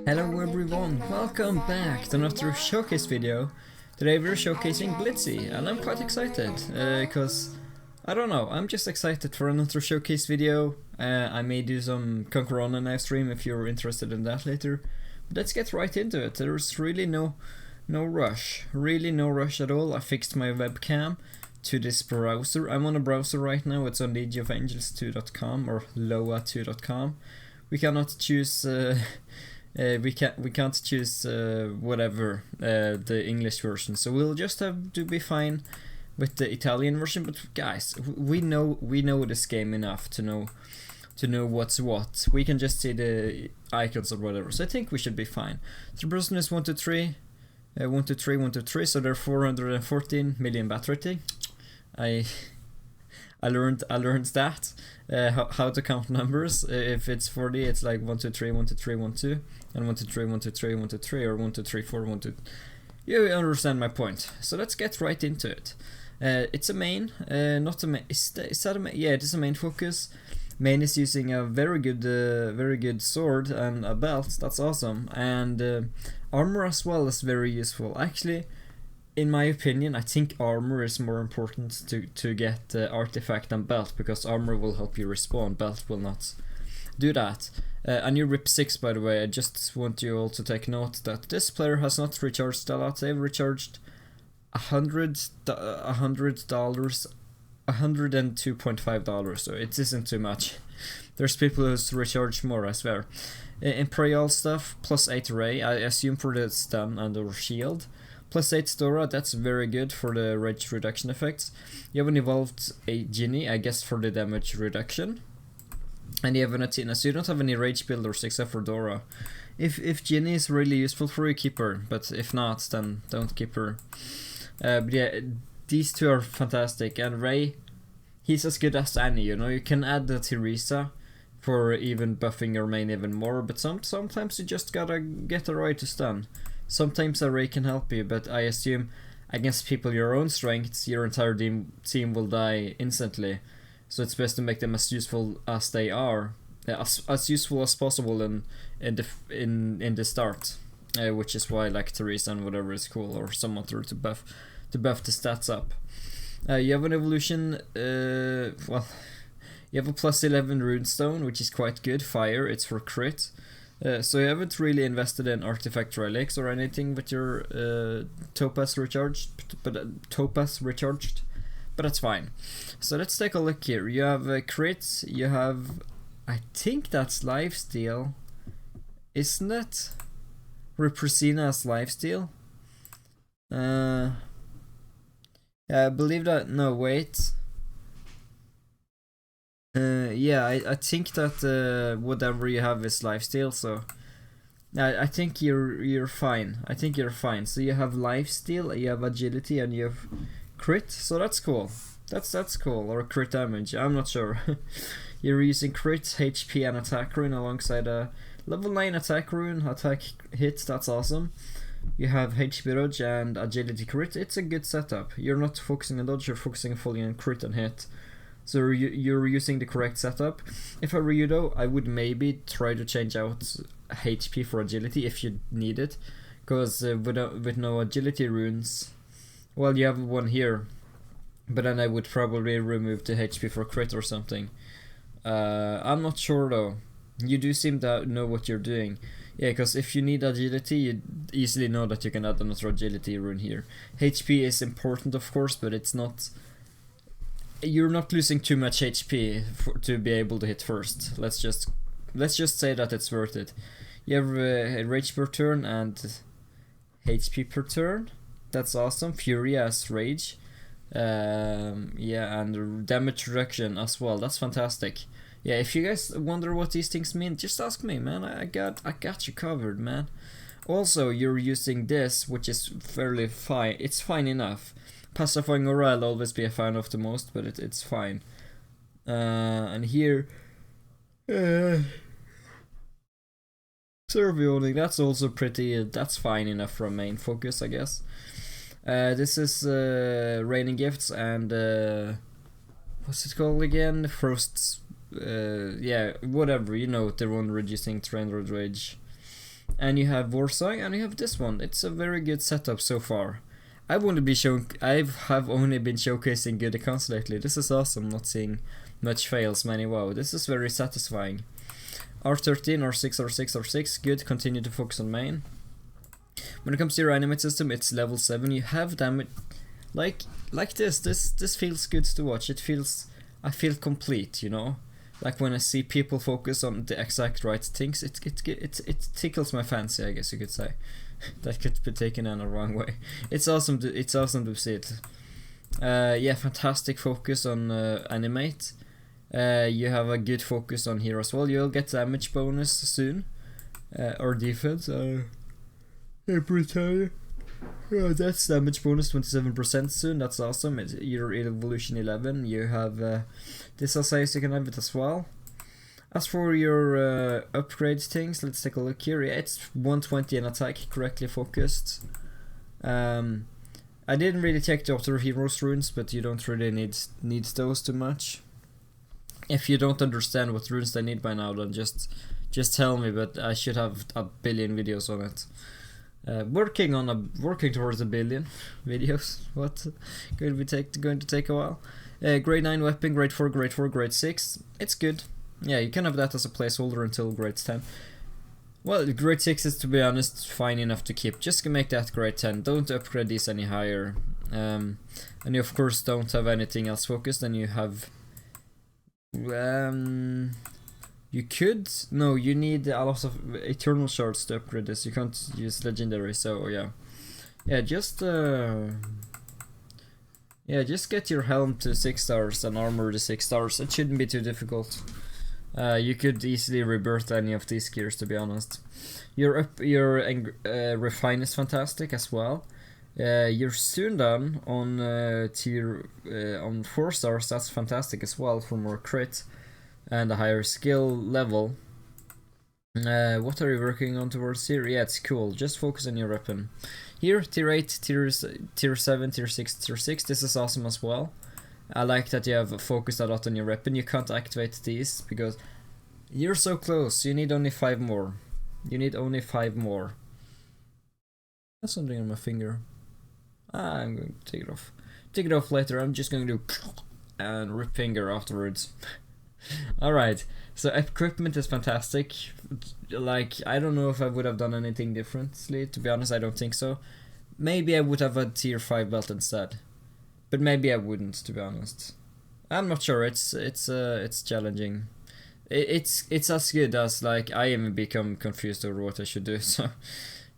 Hello everyone, welcome back to another showcase video. Today we're showcasing Blitzy and I'm quite excited because I don't know, I'm just excited for another showcase video. I may do some Conquerona live stream if you're interested in that later. But let's get right into it. There's really no rush, really no rush at all. I fixed my webcam to this browser. I'm on a browser right now. It's on legiofangels2.com or loa2.com. We cannot choose we can't choose whatever the English version, so we'll just have to be fine with the Italian version. But guys, we know this game enough to know what's what. We can just see the icons or whatever, so I think we should be fine. The person is 123, 123, 123, so they're 414 million bat rating. I learned that how to count numbers. If it's 40, it's like 1 2 3 1 2 3 1 2, and 1 2 3 1 2 3 1 2 3, or 1 2 3 4 1 2. You understand my point. So let's get right into it. It's a main, not a main. Is that a main? Yeah, it is a main focus. Main is using a very good sword and a belt. That's awesome, and armor as well is very useful. Actually, in my opinion, I think armor is more important to get artifact than belt, because armor will help you respawn, belt will not do that. A new RIP 6, by the way. I just want you all to take note that this player has not recharged a lot. They've recharged $102.5, $102.5, so it isn't too much. There's people who's recharged more, I swear. Imperial stuff, plus 8 ray, I assume for the stun and or shield. Plus 8 Dora, that's very good for the rage reduction effects. You have an evolved a Ginny, I guess for the damage reduction. And you have an Athena, so you don't have any rage builders except for Dora. If Ginny is really useful for you, keep her, but if not, then don't keep her. But yeah, these two are fantastic, and Ray, he's as good as any, you know. You can add the Teresa for even buffing your main even more, but sometimes you just gotta get a Ray to stun. Sometimes a Ray can help you, but I assume against people your own strengths, your entire team will die instantly. So it's best to make them as useful as they are, as useful as possible in the start, which is why like Teresa and whatever is cool, or some other to buff the stats up. You have an evolution. Well, you have a plus 11 runestone, which is quite good. Fire, it's for crit. So you haven't really invested in artifact relics or anything with your topaz recharged, but that's fine. So let's take a look here. You have crits. You have, I think that's lifesteal, isn't it? Represina's lifesteal. Yeah, I believe that. No, wait. Yeah, I think that whatever you have is lifesteal, so I think you're fine. I think you're fine. So you have lifesteal, you have agility, and you have crit. So that's cool. That's cool. Or crit damage. I'm not sure. You're using crit, HP, and attack rune alongside a level 9 attack rune. Attack hit. That's awesome. You have HP dodge and agility crit. It's a good setup. You're not focusing on dodge. You're focusing fully on crit and hit. So you're using the correct setup. If I were you though, I would maybe try to change out HP for agility if you need it, because with no agility runes, well, you have one here, but then I would probably remove the HP for crit or something. I'm not sure though. You do seem to know what you're doing. Yeah, because if you need agility, you easily know that you can add another agility rune here. HP is important, of course, but it's not. You're not losing too much HP to be able to hit first. Let's just say that it's worth it. You have rage per turn and HP per turn. That's awesome. Fury as rage. Yeah, and damage reduction as well. That's fantastic. Yeah, if you guys wonder what these things mean, just ask me, man. I got you covered, man. Also, you're using this, which is fairly fine. It's fine enough. Pacifying Aura I'll always be a fan of the most, but it's fine. And here, Servioning, that's also pretty. That's fine enough for a main focus, I guess. This is Raining Gifts and what's it called again? Frost's. Yeah, whatever. You know, the one reducing 300 rage. and you have Warsaw, and you have this one. It's a very good setup so far. I have only been showcasing good accounts lately. This is awesome, not seeing much fails, many wow. This is very satisfying. R13, R6, R6, R6, good, continue to focus on main. When it comes to your animate system, it's level 7, you have damage, like this feels good to watch, I feel complete, you know? Like when I see people focus on the exact right things, it tickles my fancy, I guess you could say. That could be taken in a wrong way. It's awesome to see it. Yeah, fantastic focus on animate. You have a good focus on here as well. You'll get damage bonus soon, or defense. That's damage bonus 27% soon. That's awesome. Your evolution 11. You have this also, so you can have it as well. As for your upgrade things, let's take a look here. Yeah, it's 120 in attack, correctly focused. I didn't really check the other heroes runes, but you don't really need those too much. If you don't understand what runes they need by now, then just tell me. But I should have a billion videos on it. Working towards a billion videos. What? Going to take a while. Grade 9 weapon, grade 4, grade 4, grade 6. It's good. Yeah, you can have that as a placeholder until grade 10. Well, grade 6 is, to be honest, fine enough to keep. Just make that grade 10. Don't upgrade these any higher. And you of course don't have anything else focused, and you have... you could... No, you need a lot of eternal shards to upgrade this. You can't use legendary, so yeah. Yeah, just get your helm to 6 stars and armor to 6 stars. It shouldn't be too difficult. You could easily rebirth any of these gears, to be honest. Your refine is fantastic as well. You're soon done on on 4 stars. That's fantastic as well for more crit and a higher skill level. What are you working on towards here? Yeah, it's cool. Just focus on your weapon. Here, tier 8, tier 7, tier 6, tier 6. This is awesome as well. I like that you have focused a lot on your weapon. You can't activate these because you're so close. You need only 5 more. You need only 5 more. That's something on my finger. I'm going to take it off. Take it off later. I'm just going to do and rip finger afterwards. Alright, so equipment is fantastic. Like, I don't know if I would have done anything differently. To be honest, I don't think so. Maybe I would have a tier 5 belt instead. But maybe I wouldn't, to be honest. I'm not sure. It's challenging. It's as good as, like, I even become confused over what I should do. So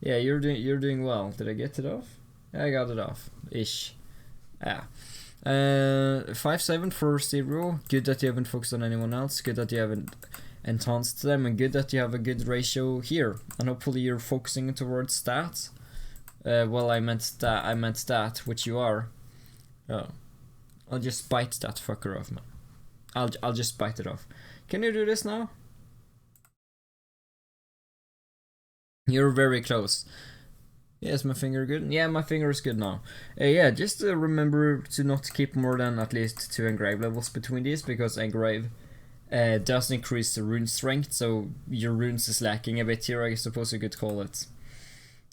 yeah, you're doing well. Did I get it off? Yeah, I got it off ish. Yeah. 5-7 for 0. Good that you haven't focused on anyone else. Good that you haven't enhanced them, and good that you have a good ratio here. And hopefully you're focusing towards stats. Well, I meant stat, which you are. Oh, I'll just bite that fucker off, man. I'll just bite it off. Can you do this now? You're very close. Yeah, is my finger good? Yeah, my finger is good now. Yeah, just remember to not keep more than at least 2 engrave levels between these, because engrave does increase the rune strength, so your runes is lacking a bit here, I suppose you could call it.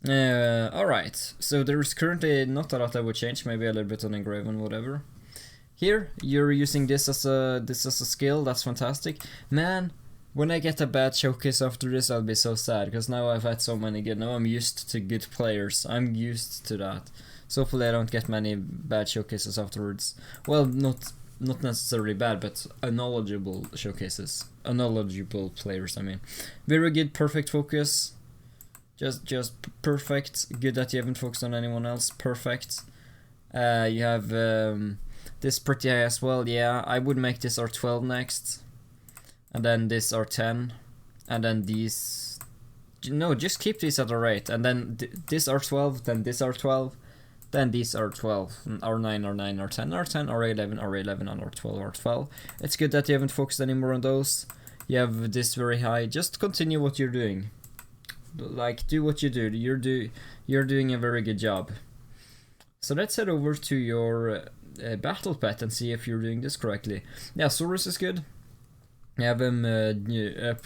Alright, so there's currently not a lot I would change, maybe a little bit on engrave and whatever. Here, you're using this as a skill, that's fantastic. Man, when I get a bad showcase after this, I'll be so sad, because now I've had so many good, now I'm used to good players, I'm used to that. So hopefully I don't get many bad showcases afterwards. Well, not necessarily bad, but unknowledgeable showcases. Unknowledgeable players, I mean. Very good, perfect focus. Just perfect. Good that you haven't focused on anyone else. Perfect. You have this pretty high as well. Yeah, I would make this R12 next. And then this R10. And then these... No, just keep these at R8. And then this R12, then this R12. Then these R12. R9, R9, R10, R10, R11, R11, and R12, R12. It's good that you haven't focused anymore on those. You have this very high. Just continue what you're doing. Like, do what you do. You're doing a very good job. So let's head over to your battle pet and see if you're doing this correctly. Yeah, Saurus is good. You have him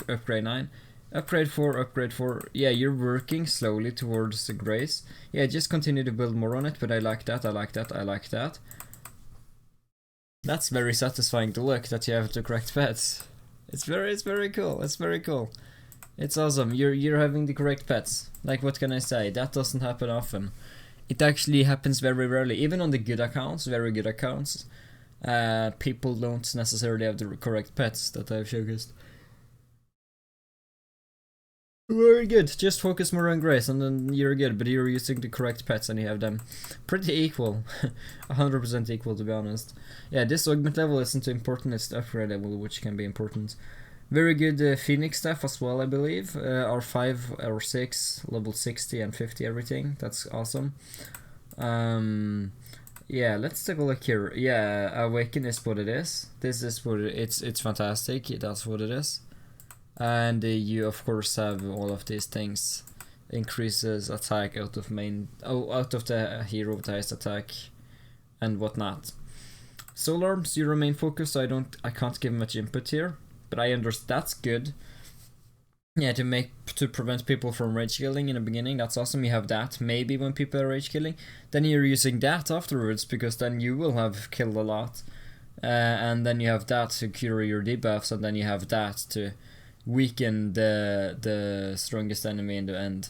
upgrade 9. Upgrade 4, upgrade 4. Yeah, you're working slowly towards the grace. Yeah, just continue to build more on it, but I like that, I like that, I like that. That's very satisfying to look that you have the correct pets. It's very cool, it's very cool. It's awesome, you're having the correct pets. Like, what can I say? That doesn't happen often. It actually happens very rarely, even on the good accounts, very good accounts. People don't necessarily have the correct pets that I've showcased. Very good, just focus more on grace and then you're good, but you're using the correct pets and you have them pretty equal. 100% equal, to be honest. Yeah, this augment level isn't too important, it's the upgrade level which can be important. Very good Phoenix staff as well, I believe. R5, R6, level 60 and 50 everything, that's awesome. Yeah, let's take a look here. Yeah, Awaken is what it is. This is what it's fantastic, that's what it is. And you of course have all of these things. Increases attack out of the hero with highest attack and whatnot. Soul arms, you remain focused, so I can't give much input here, but I understand that's good. Yeah, to prevent people from rage killing in the beginning, that's awesome. You have that maybe when people are rage killing, then you're using that afterwards because then you will have killed a lot, and then you have that to cure your debuffs, and then you have that to weaken the strongest enemy in the end.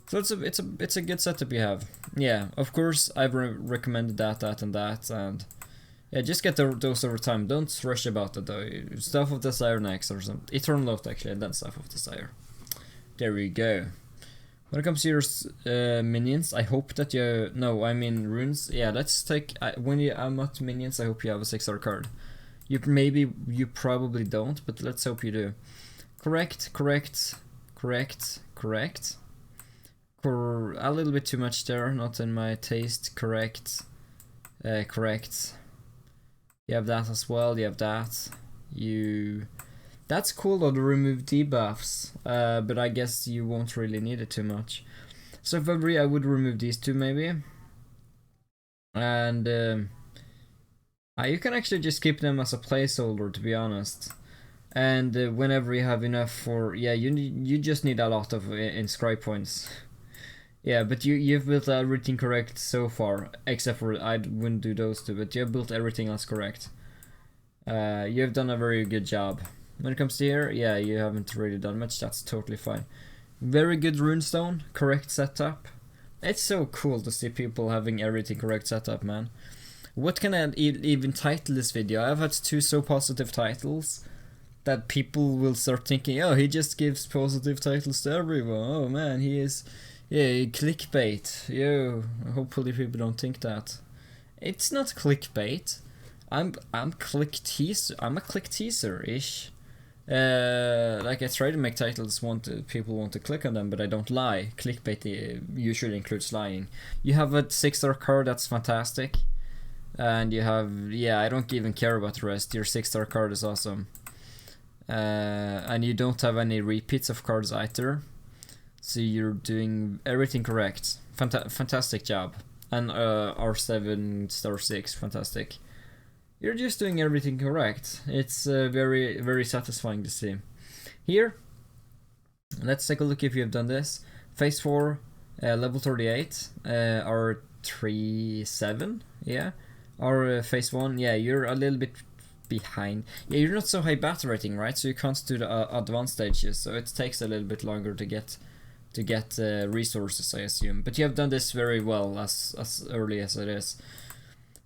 So it's a good setup you have. Yeah, of course I've recommended that, and yeah, just get those over time. Don't rush about it though. Staff of Desire next or something. Eternal Oath actually, and then Staff of Desire. There we go. When it comes to your minions, I hope that you... No, I mean runes. Yeah, let's take... when you unlock minions, I hope you have a 6-star card. You probably don't, but let's hope you do. Correct. A little bit too much there, not in my taste. Correct. You have that as well, you have that. That's cool though, to remove debuffs, but I guess you won't really need it too much. So February I would remove these two maybe. And you can actually just keep them as a placeholder, to be honest. And whenever you have enough for... Yeah, you just need a lot of inscribe points. Yeah, but you've built everything correct so far, except for I wouldn't do those two, but you've built everything else correct. You've done a very good job. When it comes to here, yeah, you haven't really done much, that's totally fine. Very good runestone, correct setup. It's so cool to see people having everything correct setup, man. What can I even title this video? I've had 2 so positive titles that people will start thinking, oh, he just gives positive titles to everyone. Oh man, he is... Yeah, clickbait. Yo, hopefully people don't think that. It's not clickbait. I'm click teaser. I'm a click teaser-ish. Like I try to make titles people want to click on them, but I don't lie. Clickbait usually includes lying. You have a 6-star card, that's fantastic. And you have, yeah, I don't even care about the rest. Your 6-star card is awesome. And you don't have any repeats of cards either. So you're doing everything correct. Fantastic job. And R7 star 6, fantastic. You're just doing everything correct. It's very satisfying to see. Here, let's take a look if you've done this. Phase 4, level 38, R37, yeah. Or phase 1, yeah, you're a little bit behind. Yeah, you're not so high battle rating, right? So you can't do the advanced stages, so it takes a little bit longer to get resources, I assume. But you have done this very well as early as it is.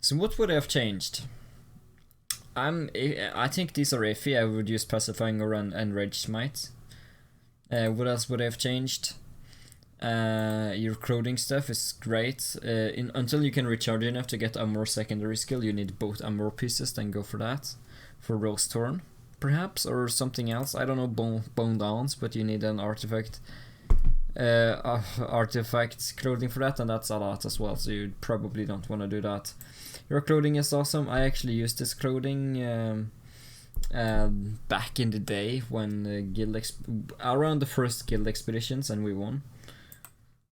So what would I have changed? I think these are iffy. I would use Pacifying Aura and Rage Smite. What else would I have changed? Your clothing stuff is great. Until you can recharge enough to get a more secondary skill, you need both Amor pieces, then go for that. For Rose Thorn, perhaps, or something else. I don't know, Bone Downs, but you need an artifact clothing for that, and that's a lot as well, so you probably don't want to do that. Your clothing is awesome. I actually used this clothing back in the day when around the first guild expeditions, and we won.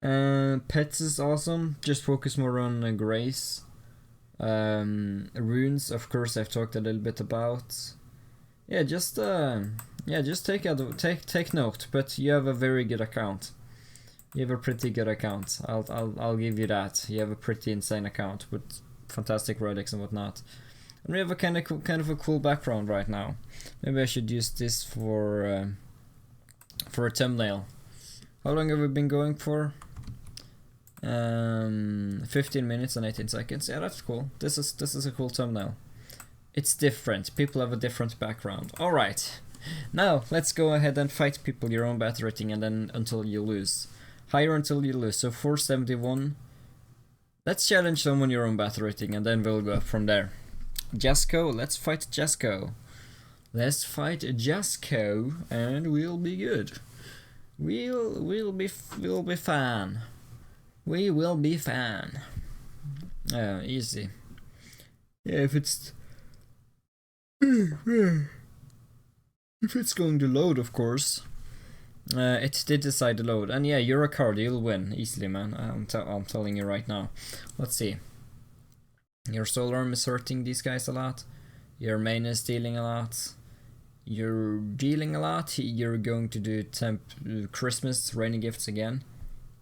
Pets is awesome, just focus more on grace. Runes, of course, I've talked a little bit about. Yeah, just take note. But you have a very good account. You have a pretty good account. I'll give you that. You have a pretty insane account with fantastic relics and whatnot. And we have a kind of a cool background right now. Maybe I should use this for a thumbnail. How long have we been going for? 15 minutes and 18 seconds. Yeah, that's cool. This is a cool thumbnail. It's different. People have a different background. All right. Now let's go ahead and fight people your own battle rating, and then until you lose. Higher until you lose. So 471. Let's challenge someone your own battle rating, and then we'll go up from there. Jasko, let's fight Jasko. Let's fight Jasko, and we'll be good. We'll be fine. We will be fine. Easy. Yeah, if it's going to load, of course. It did decide to load, and yeah, you're a card. You'll win easily, man. I'm telling you right now. Let's see. Your soul arm is hurting these guys a lot. Your main is dealing a lot. You're dealing a lot. You're going to do Christmas rainy gifts again.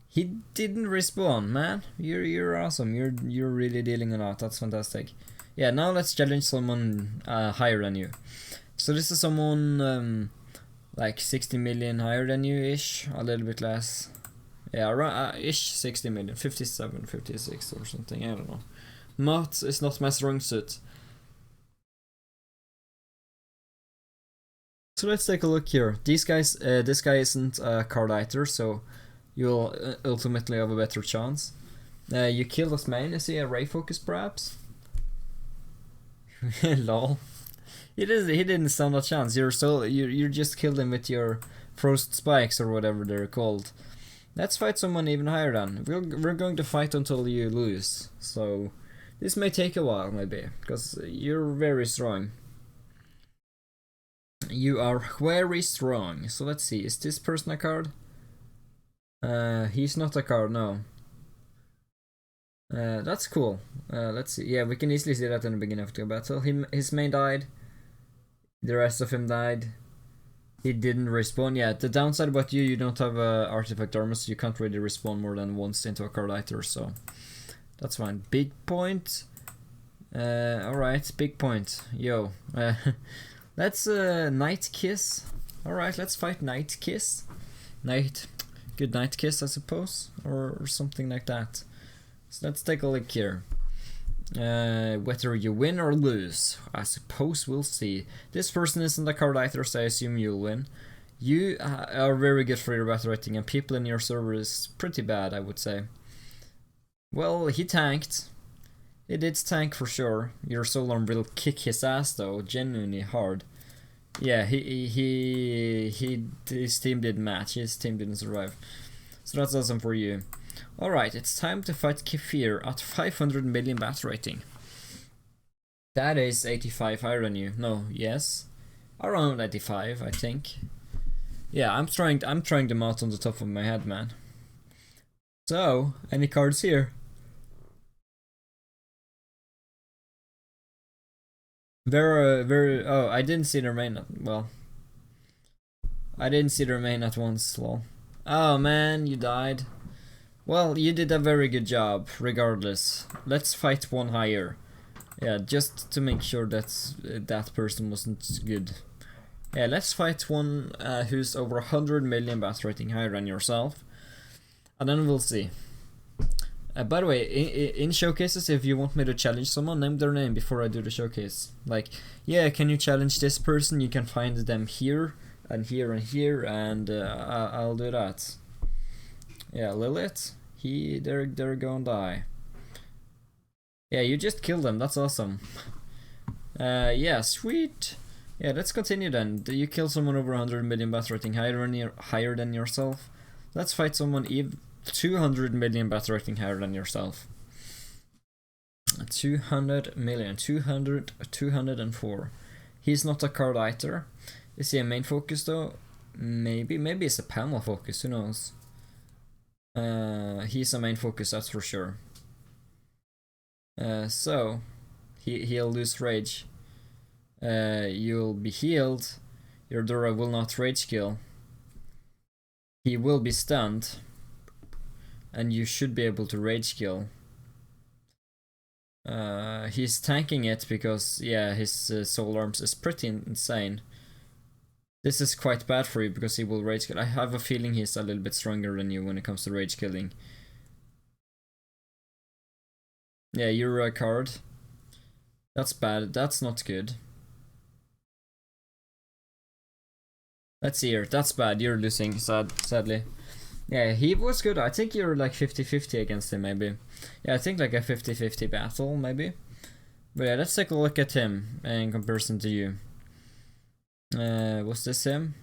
He didn't respawn, man. You're awesome. You're really dealing a lot. That's fantastic. Yeah, now let's challenge someone higher than you. So this is someone like 60 million higher than you ish, a little bit less. Yeah, around ish 60 million, 57, 56 or something. I don't know. Math is not my strong suit. So let's take a look here. These guys, this guy isn't a card eater, so you'll ultimately have a better chance. You killed his main. Is he a ray focus perhaps? Lol. He didn't stand a chance. You just killed him with your frost spikes or whatever they're called. Let's fight someone even higher then. We're going to fight until you lose. So this may take a while maybe, because you're very strong. You are very strong. So let's see. Is this person a card? He's not a card, no. That's cool. Let's see. Yeah, we can easily see that in the beginning of the battle. His main died. The rest of him died. He didn't respawn. Yeah, the downside about you don't have artifact armor, so you can't really respawn more than once into a card eater, so that's fine. Big point. Alright, big point. Yo. Let's Night Kiss. Alright, let's fight Night Kiss. Good night kiss, I suppose, or something like that. So let's take a look here. Whether you win or lose, I suppose we'll see. This person isn't a card eater, so I assume you'll win. You are very good for your battle rating, and people in your server is pretty bad, I would say. Well, he tanked. He did tank for sure. Your soul arm will kick his ass though, genuinely hard. Yeah, his team didn't match. His team didn't survive. So that's awesome for you. Alright, it's time to fight Kefir at 500 million battle rating. That is 85 higher than you. No, yes. Around 85, I think. Yeah, I'm trying them out on the top of my head, man. So, any cards here? Oh, I didn't see the main. Well, I didn't see the main at once. Lol. Oh man, you died. Well, you did a very good job, regardless. Let's fight one higher. Yeah, just to make sure that that person wasn't good. Yeah, let's fight one who's over 100 million battle rating higher than yourself. And then we'll see. By the way, in showcases, if you want me to challenge someone, name their name before I do the showcase. Like, yeah, can you challenge this person? You can find them here, and here, and here, and I'll do that. Yeah, Lilith, they're gonna die. Yeah, you just killed them, that's awesome. Yeah, sweet. Yeah, let's continue then. You kill someone over 100 million battle rating higher than yourself. Let's fight someone 200 million battle rating higher than yourself. 200 million, 204. He's not a card eater. Is he a main focus though? Maybe it's a panel focus, who knows? He's a main focus, that's for sure. So he'll lose rage. you'll be healed. Your Dora will not rage kill. He will be stunned. And you should be able to rage kill. He's tanking it because, yeah, his soul arms is pretty insane. This is quite bad for you because he will rage kill. I have a feeling he's a little bit stronger than you when it comes to rage killing. Yeah, you're a card. That's bad. That's not good. Let's see here. That's bad. You're losing, sadly. Yeah, he was good. I think you're like 50-50 against him, maybe. Yeah, I think like a 50-50 battle, maybe. But yeah, let's take a look at him in comparison to you. Was this him?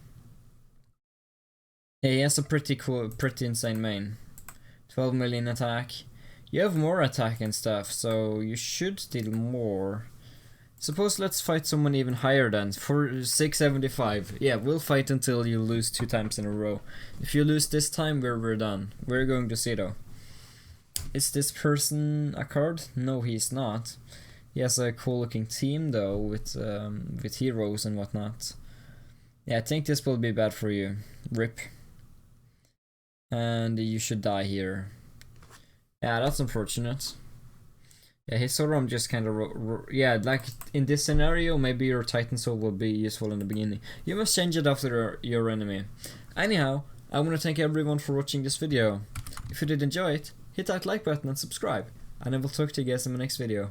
Yeah, he has a pretty cool, pretty insane main. 12 million attack. You have more attack and stuff, so you should deal more. Suppose let's fight someone even higher then, for 675. Yeah, we'll fight until you lose 2 times in a row. If you lose this time, we're done. We're going to see though. Is this person a card? No, he's not. He has a cool looking team though, with heroes and whatnot. Yeah, I think this will be bad for you. RIP. And you should die here. Yeah, that's unfortunate. Yeah, his soul arm just kind of... yeah, like in this scenario, maybe your Titan Soul will be useful in the beginning. You must change it after your enemy. Anyhow, I want to thank everyone for watching this video. If you did enjoy it, hit that like button and subscribe. And I will talk to you guys in my next video.